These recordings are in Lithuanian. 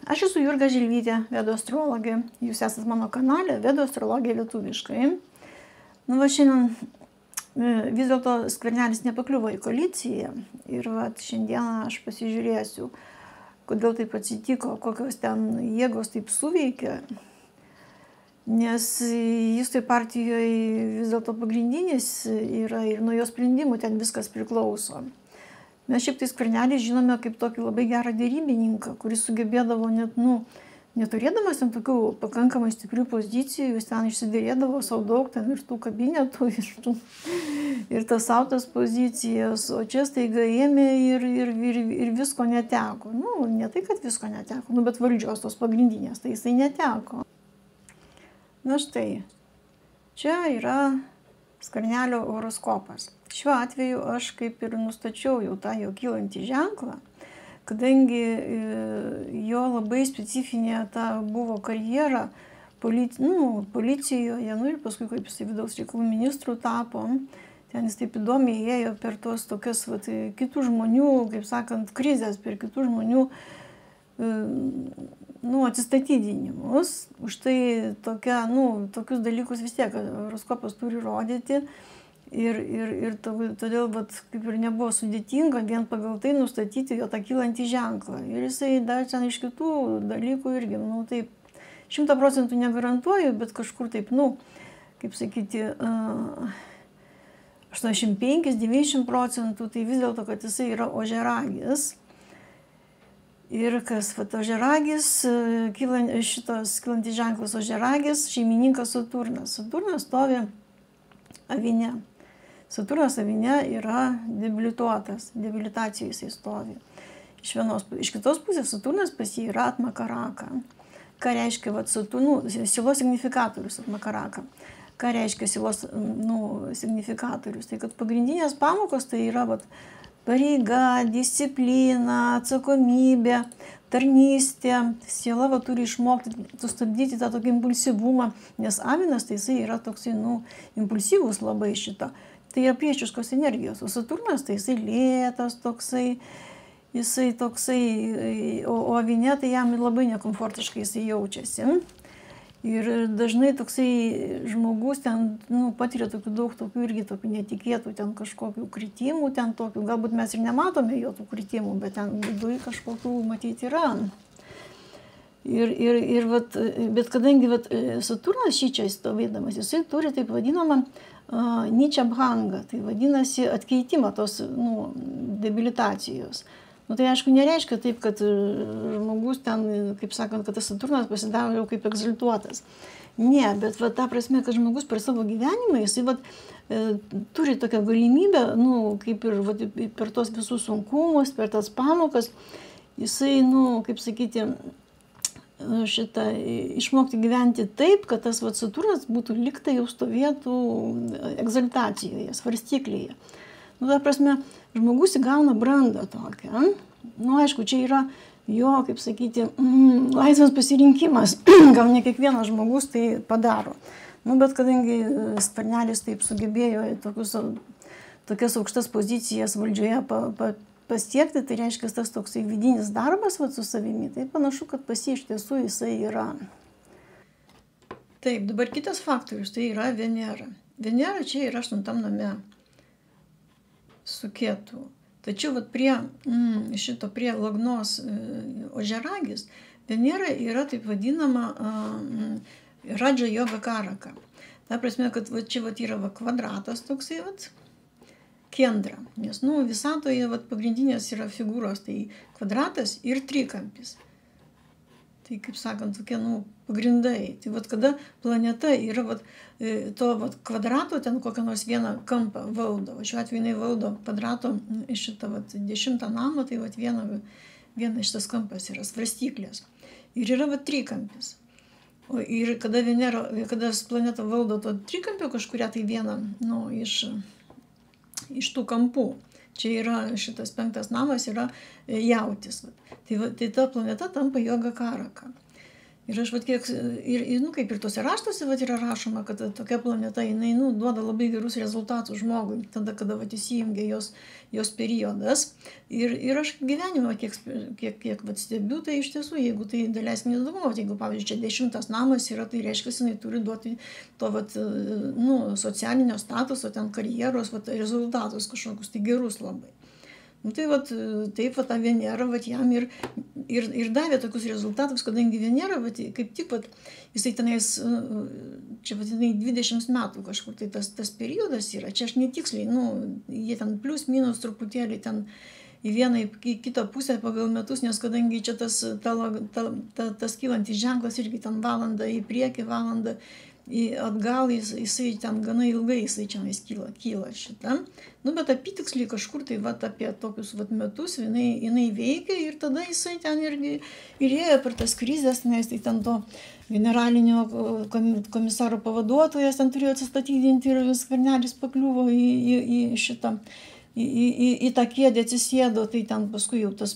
Aš esu Jurga Žilvytė, vedų astrologė. Jūs esate mano kanale Vedų astrologija lietuviškai. Nu, va šiandien vis dėlto Skvernelis nepakliuvo į koaliciją. Ir va šiandieną aš pasižiūrėsiu, kodėl taip atsitiko, kokios ten jėgos taip suveikia. Nes jis tai partijoje vis dėlto pagrindinis yra ir nuo jo sprendimų ten viskas priklauso. Mes šiaip tai Skvernelį žinome kaip tokį labai gerą derybininką, kuris sugebėdavo net, neturėdamas ten tokių pakankamai stiprių pozicijų, jis ten išsiderėdavo savo daug ten ir tų kabinetų, ir tas autas pozicijas, o čia staiga ėmė ir visko neteko. Nu, ne tai, kad visko neteko, bet valdžios tos pagrindinės, tai jisai neteko. Na štai, čia yra Skvernelio horoskopas. Šiuo atveju aš kaip ir nustačiau jau tą jo kylantį ženklą, kadangi jo labai specifinė ta buvo karjera policijoje, ir paskui kaip jisai vidaus reikalų ministrų tapo. Ten jis taip įdomiai ėjo per tos tokias kitų žmonių, kaip sakant, krizės, per kitų žmonių atsistatydinimus. Už tai tokius dalykus vis tiek horoskopas turi rodyti. Ir todėl kaip ir nebuvo sudėtinga vien pagal tai nustatyti jo tą kylantį ženklą. Ir jisai dar ten iš kitų dalykų irgi, taip 100% negarantuoju, bet kažkur taip, kaip sakyti, 85–90%, tai vis dėlto, kad jisai yra ožiaragis. Ir kas, ožiaragis, šitas kylantis ženklas ožiaragis, šeimininkas Saturnas. Saturnas stovi Avine. Saturnas Avine yra debilituotas, debilitacijai jisai stovi. Iš kitos pusės Saturnas pas jį yra atmakaraka. Ką reiškia silos signifikatorius atmakaraka? Ką reiškia silos signifikatorius? Tai kad pagrindinės pamokos tai yra pareiga, disciplina, atsakomybė, tarnystė. Siela turi išmokti sustabdyti tą tokį impulsyvumą, nes Avinas tai jisai yra toksai, impulsyvus labai šito. Tai yra priešiškos energijos, o Saturnas tai jisai lėtas toksai, o Avine tai jam labai nekomfortiškai jisai jaučiasi. Ir dažnai toksai žmogus ten, patiria daug tokių irgi tokių netikėtų ten kažkokių kritimų, ten tokių, galbūt mes ir nematome jo tų kritimų, bet ten viduje kažkokių matyti yra. Bet kadangi Saturnas šičia stovėdamas, jisai turi taip vadinamą ničabhangą, tai vadinasi atkeitimą tos debilitacijos. Tai aišku nereiškia taip, kad žmogus ten, kaip sakant, kad tas Saturnas pasidaro jau kaip egzaltuotas. Ne, bet ta prasme, kad žmogus per savo gyvenimą, jisai turi tokią galimybę, kaip ir per tos visus sunkumus, per tas pamokas, jisai, kaip sakyti, išmokti gyventi taip, kad tas Saturnas būtų liktai jau stovėtų egzaltacijoje, svarstyklėje. Ta prasme, žmogus įgauna brandą tokią. Aišku, čia yra jo, kaip sakyti, laisvas pasirinkimas. Gal ne kiekvienas žmogus tai padaro. Bet kadangi Skvernelis taip sugebėjo tokias aukštas pozicijas valdžioje pasiekti, tai reiškia tas toksai vidinis darbas su savimi. Tai panašu, kad pas jį iš tiesų jisai yra. Taip, dabar kitas faktorius, tai yra Venera. Venera čia yra 8 name su Ketu. Tačiau prie Lagnos ožiaragis Venera yra taip vadinama Radža Joga Karaka. Ta prasme, kad čia yra kvadratas toksai kendra. Nes visatoje pagrindinės yra figūros, tai kvadratas ir trikampis. Tai, kaip sakant, tokie, pagrindai. Tai, kada planeta yra to kvadrato, ten kokią nors vieną kampą valdo. Šiuo atveju jinai valdo kvadrato iš šitą 10 namą, tai viena šitas kampas yra svarstyklės. Ir yra trikampis. Ir kada planeta valdo to trikampio kažkuria tai vieną, iš tų kampų. Čia yra šitas 5 namas, yra jautis. Tai ta planeta tampa Joga Karaka. Ir aš vat kiek, nu, kaip ir tuose raštuose vat yra rašoma, kad tokia planeta, jinai, nu, duoda labai gerus rezultatus žmogui, tada, kada vat įsijungia jos periodas. Ir aš gyvenimą kiek vat stebiu, tai iš tiesų, jeigu tai daleiskim nedalyvauti, jeigu, pavyzdžiui, čia 10 namas yra, tai reiškia, jinai turi duoti to vat, nu, socialinio statuso, ten karjeros, vat, rezultatus kažkokius, tai gerus labai. Nu, tai vat, taip, vat, ta Venera, vat, jam ir davė tokius rezultatus, kadangi Venera, vat, kaip tik, vat, jisai tenais, čia vat, 20 metų kažkur, tai tas periodas yra, čia aš netiksliai, nu, jie ten plius, minus truputėlį ten į vieną, į kitą pusę pagal metus, nes kadangi čia tas kylantis ženklas irgi ten valandą į priekį, valandą atgal, jisai ten gana ilgai, jisai čia kyla šitą. Nu, bet apytiksliai kažkur tai vat, apie tokius vat, metus jinai veikia ir tada jisai ten irgi ir ėjo per tas krizės, nes tai ten to generalinio komisaro pavaduotojas ten turėjo atsistatydinti ir Skvernelis pakliuvo į šitą. Į tą kėdę atsisėdo, tai ten paskui jau tas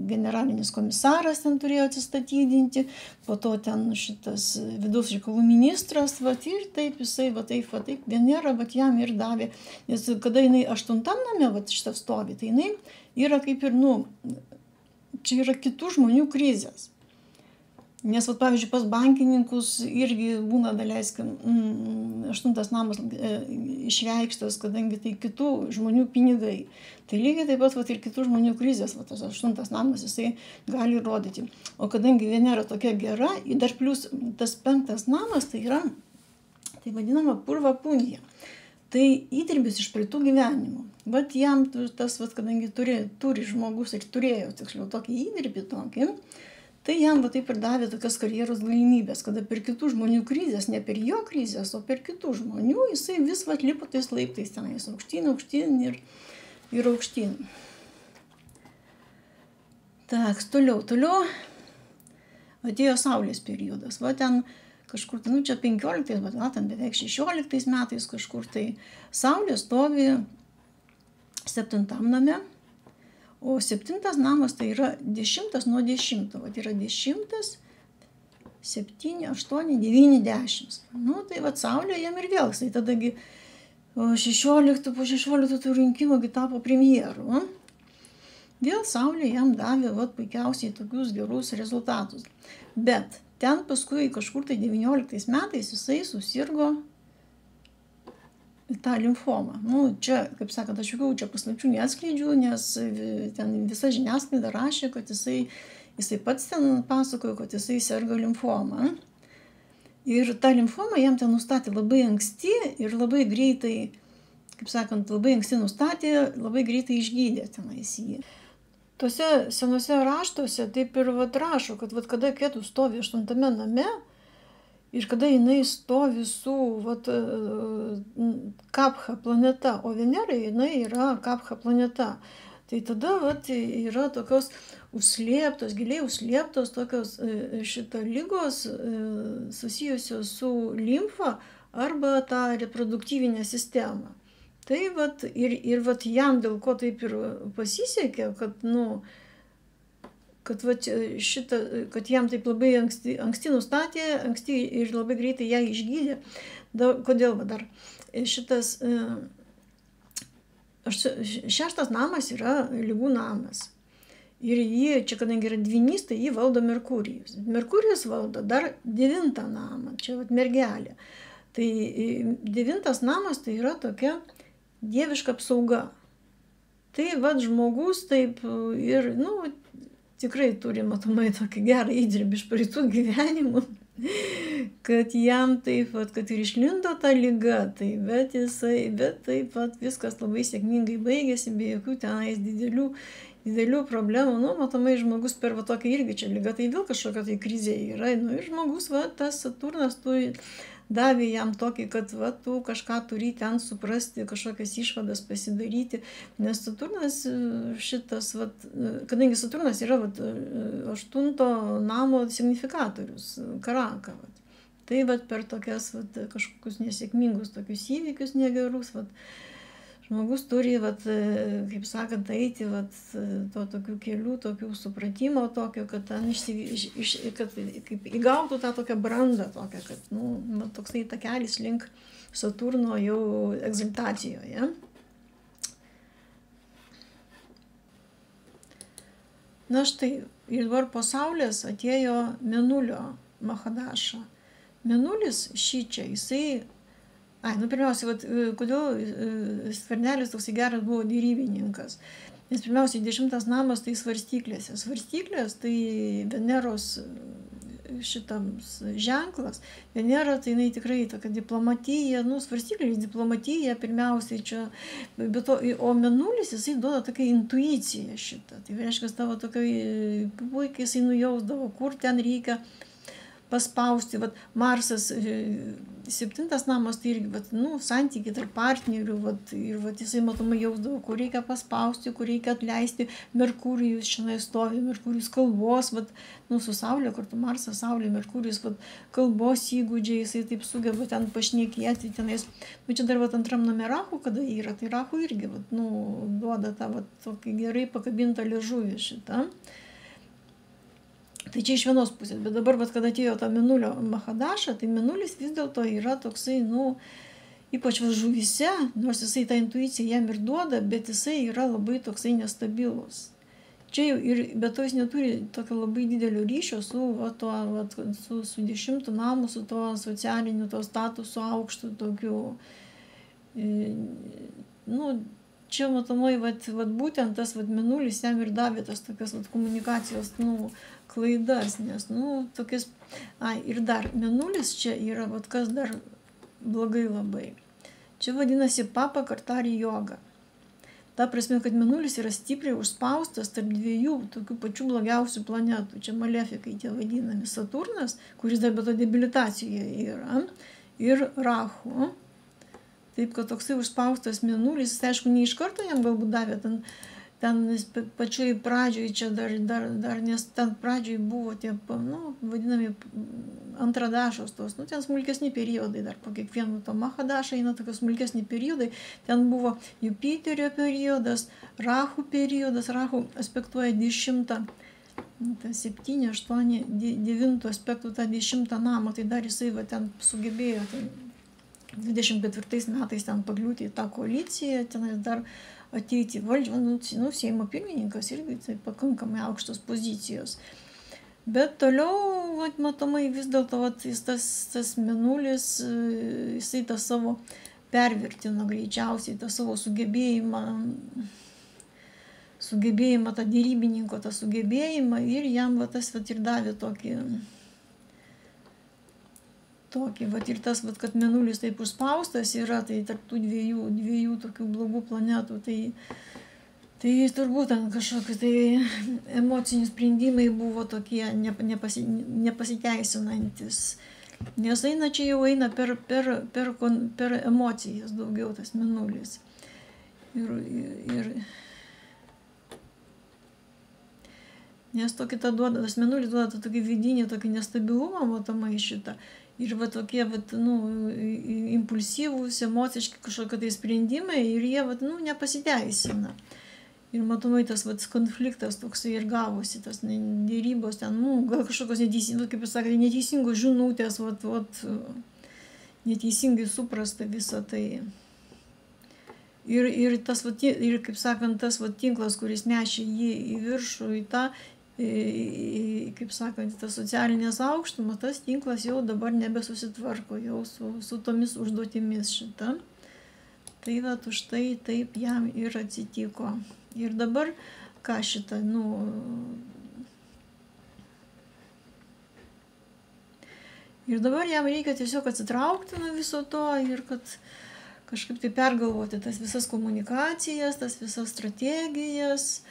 generalinis komisaras ten turėjo atsistatydinti, po to ten šitas vidaus reikalų ministras, vat, ir taip jisai, vat, taip, Venera, vat, jam ir davė, nes kada jinai 8 name, vat, šitą stovi, tai jinai yra kaip ir, nu, čia yra kitų žmonių krizės. Nes, vat, pavyzdžiui, pas bankininkus irgi būna, daleiskim, 8 namas išreikštas, kadangi tai kitų žmonių pinigai. Tai lygiai taip pat vat, ir kitų žmonių krizės, vat, tas 8 namas jisai gali rodyti. O kadangi Venera tokia gera, dar plus tas 5 namas, tai yra, tai vadinama purva punija. Tai įdirbis iš praeitų gyvenimų. Vat jam tas, vat, kadangi turi žmogus ir turėjo, tiksliau, tokį įdirbį tokį, tai jam va taip ir davė tokias karjeros galimybės, kada per kitų žmonių krizės, ne per jo krizės, o per kitų žmonių, jisai vis va lipo tais laiptais tenais, aukštyn ir aukštyn. Tak, toliau atėjo Saulės periodas. Va ten kažkur, nu čia 15, va ten beveik 16 metais kažkur, tai Saulė stovi 7 name. O 7 namas tai yra 10 nuo 10, vat yra 10, 7, 8, 9, 10. Nu, tai vat Saulė jam ir vėl, jisai tadagi po 16 tų rinkimų tapo premjeru. Vėl Saulė jam davė vat puikiausiai tokius gerus rezultatus. Bet ten paskui kažkur tai 19 metais jisai susirgo tą limfomą. Nu, čia, kaip sakant, aš jokių čia paslapčių neatskleidžiu, nes ten visa žiniasklaida rašė, kad jisai pats ten pasakojo, kad jisai serga limfomą. Ir tą limfomą jam ten nustatė labai anksti ir labai greitai, kaip sakant, labai anksti nustatė, labai greitai išgydė tenais jį. Tuose senuose raštuose taip ir vat rašo, kad vat kada Ketu stovi 8 name, ir kada jinai stovi su vat, Kapha planeta, o Venera jinai yra Kapha planeta. Tai tada vat, yra tokios užslėptos, giliai užslėptos tokios šita lygos susijusios su limfa arba tą reproduktyvinę sistemą. Tai vat, ir vat jam dėl ko taip ir pasisekė, kad, nu, kad jam taip labai anksti nustatė, anksti ir labai greitai ją išgydė. Kodėl dar? Šitas 6 namas yra ligų namas. Ir jį, čia kadangi yra dvynys, tai jį valdo Merkurijus. Merkurijus valdo dar 9 namą, čia vat mergelė. Tai 9 namas tai yra tokia dieviška apsauga. Tai vat žmogus taip ir, nu, tikrai turi matomai tokį gerą įdirbį iš praeitų gyvenimų, kad jam taip, kad ir išlindo ta liga, tai, bet taip viskas labai sėkmingai baigėsi, be jokių tenais didelių problemų. Nu, matomai žmogus per tokią irgi čia ligą, tai vėl kažkokia tai krizė yra. Nu, ir žmogus, tas Saturnas davė jam tokį, kad tu kažką turi ten suprasti, kažkokias išvadas pasidaryti, nes Saturnas šitas, kadangi Saturnas yra 8 namo signifikatorius, Karaka. Tai per tokias kažkokius nesėkmingus tokius įvykius negerus, Žmogus turi, vat, kaip sakant, eiti vat, to tokių kelių, tokių supratimo tokio, kad ten kad kaip įgautų tą tokią brandą tokią, kad nu, toksai takelis link Saturno jau egzaltacijoje. Na štai, ir dabar po Saulės atėjo Mėnulio Mahadaša. Mėnulis šičia, jisai pirmiausia, kodėl Skvernelis toksai geras buvo derybininkas. Nes pirmiausiai 10 namas tai svarstyklėse. Svarstyklės tai Veneros šitams ženklas. Venera tai jinai tikrai tokia diplomatija, svarstyklės diplomatija pirmiausiai čia. O Mėnulis jisai duoda tokią intuiciją šitą. Tai reiškia, tavo tokiai puikiai jisai nujausdavo, kur ten reikia paspausti. Vat Marsas 7 namas tai irgi santykiai tarp partnerių, ir jisai matomai jausdavo, kur reikia paspausti, kur reikia atleisti. Merkurijus šiandien stovi, Merkurijus kalbos, su Saulė, kartu Marsas, Saulė, Merkurijus, kalbos įgūdžiai, jisai taip sugeba ten pašnekėti tenais. Čia dar antram name Rahu, kada yra, tai Rahu irgi duoda tą tokį gerai pakabintą liežuvį šitą. Tai čia iš vienos pusės, bet dabar, kada atėjo ta Mėnulio Mahadaša, tai Mėnulis vis dėlto yra toksai, ypač žuvyse, nors jisai tą intuiciją jam ir duoda, bet jisai yra labai toksai nestabilus. Čia jau ir, bet to jis neturi tokio labai didelio ryšio su 10 namu, su to socialiniu, to statusu aukštu tokiu. Čia matomai, būtent tas Mėnulis jam ir davė tas tokias komunikacijos, klaidas, nes, tokias, ir dar Mėnulis čia yra, kas dar blogai labai. Čia vadinasi Papa Kartari joga. Ta prasme, kad Mėnulis yra stipriai užspaustas tarp dviejų tokių pačių blogiausių planetų. Čia malefikai tie vadinami Saturnas, kuris dar be to debilitacijoje yra, ir Rahu. Taip, kad toksai užspaustas Mėnulis, jis aišku, ne iš karto jam galbūt davė ten pačioj pradžioj, čia dar, nes ten pradžioj buvo tie, vadinami antradašos tos, ten smulkesni periodai, dar po kiekvieno to Mahadaša eina tokios smulkesni periodai, ten buvo Jupiterio periodas, Rahu periodas, Rahu aspektuoja 10, 7, 8, 9 aspektų tą 10 namą, tai dar jisai ten sugebėjo 24 metais ten pakliūti į tą koaliciją, tenais dar ateiti valdžią, Seimo pirmininkas irgi tai pakankamai aukštos pozicijos. Bet toliau, matomai, vis dėlto tas Mėnulis, jisai tą savo pervertino greičiausiai, tą savo sugebėjimą, tą derybininko tą sugebėjimą, ir jam tas ir davė tokį, ir tas, kad Mėnulis taip užspaustas yra, tai tarp tų dviejų tokių blogų planetų, tai turbūt ten kažkokie tai emociniai sprendimai buvo tokie nepasiteisinantis. Nes čia jau eina per emocijas daugiau tas Mėnulis. Nes tas Mėnulis duoda tokį vidinį, tokį nestabilumą, matomai šitą. Ir tokie, impulsyvūs, emociški kažkokie tai sprendimai, ir jie, nepasiteisina. Ir matomai tas, konfliktas toksai ir gavosi, tas dėrybos ten, gal kažkokios neteisingos, kaip jūs sakėte, neteisingos žinutės, neteisingai suprasta visą tai. Ir tas, kaip sakant, tas tinklas, kuris nešė jį į viršų, į tą, kaip sakant, tas socialinės aukštumas, tas tinklas jau dabar nebesusitvarko jau su tomis užduotimis šitą. Tai už tai taip jam ir atsitiko. Ir dabar, ką šitą, ir dabar jam reikia tiesiog atsitraukti nuo viso to ir kad kažkaip tai pergalvoti tas visas komunikacijas, tas visas strategijas,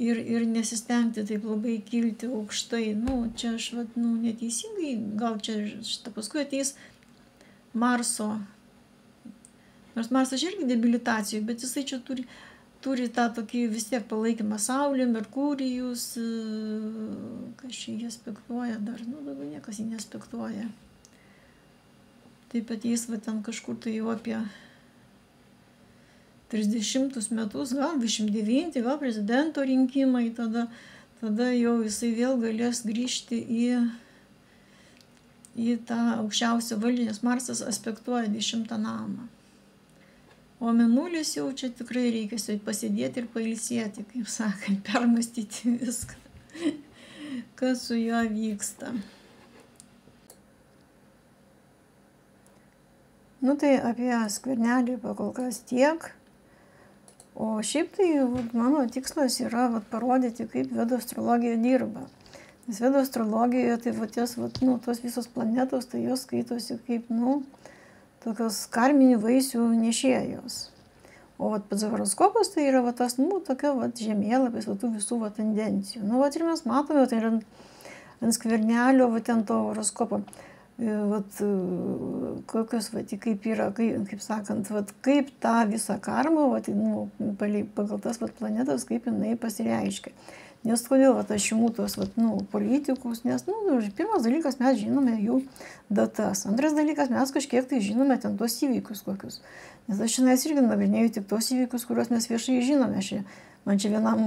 ir nesistengti taip labai kilti aukštai. Čia aš neteisingai, gal čia šitą paskui ateis Marso. Nors Marsas irgi debilitacijų, bet jisai čia turi tą tokį vis tiek palaikymą Saulė, Merkurijus, kas čia jie aspektuoja dar, daugiau niekas jį neaspektuoja. Taip pat jis ten kažkur tai jau apie 30 metus, gal 29, gal prezidento rinkimai, tada jau jisai vėl galės grįžti į tą aukščiausią valdžią, nes Marsas aspektuoja 10 namą. O Mėnulis jau čia tikrai reikia pasidėti ir pailsėti, kaip sakant, permastyti viską, kas su juo vyksta. Nu tai apie Skvernelį pakol kas tiek. O šiaip tai mano tikslas yra parodyti, kaip Vedų astrologija dirba. Nes Vedų astrologijoje tai tos visos planetos, tai jos skaitosi kaip, tokios karminių vaisių nešėjos. O pats horoskopas tai yra tas, tokia žemėlapis tų visų tendencijų. Ir mes matome, tai yra ant Skvernelio ten to horoskopo. Kokios, kaip yra, kaip sakant, kaip tą visą karmą, pagal tas planetas, kaip jinai pasireiškia. Nes kodėl aš imu tos politikus, nes, pirmas dalykas, mes žinome jų datas. Antras dalykas, mes kažkiek tai žinome ten tos įvykius kokius. Nes aš šiandien irgi nagrinėju tik tos įvykius, kuriuos mes viešai žinome. Man čia vienam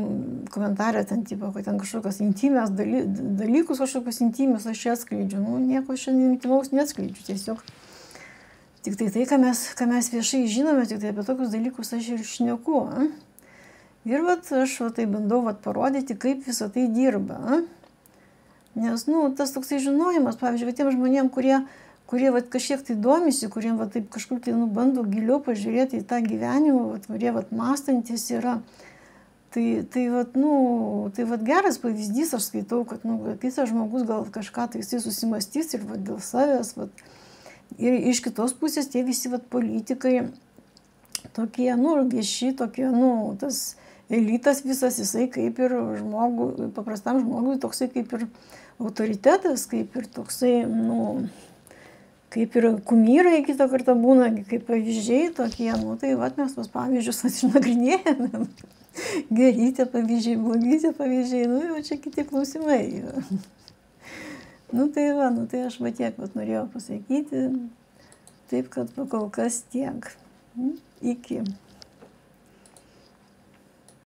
komentarė ten, kad ten kažkokios intimės dalykus, kažkokios intimius aš čia atskleidžiu. Nieko šiandien intimaus neatskleidžiu, tiesiog. Tik tai, ką mes viešai žinome, tik tai apie tokius dalykus aš ir šneku. Ir aš tai bandau parodyti, kaip visą tai dirba. Nes, tas toksai žinojimas, pavyzdžiui, tiem žmonėm, kurie kažkiek tai domisi, kurie taip kažkur tai bando giliau pažiūrėti į tą gyvenimą, kurie mąstantis yra. Tai geras pavyzdys, aš skaitau, kad kitas žmogus gal kažką tai jisai susimastys ir dėl savęs. Ir iš kitos pusės tie visi politikai tokie, vieši, tokie, tas elitas visas, jisai kaip ir paprastam žmogui toksai kaip ir autoritetas, kaip ir toksai, kaip ir kumyrai kitą kartą būna, kaip pavyzdžiai tokie, tai mes tos pavyzdžius išnagrinėjame. Geri tie pavyzdžiai, blogi tie pavyzdžiai, jau čia kiti klausimai. Tai aš tiek norėjau pasakyti, taip kad pakol kas tiek. Iki.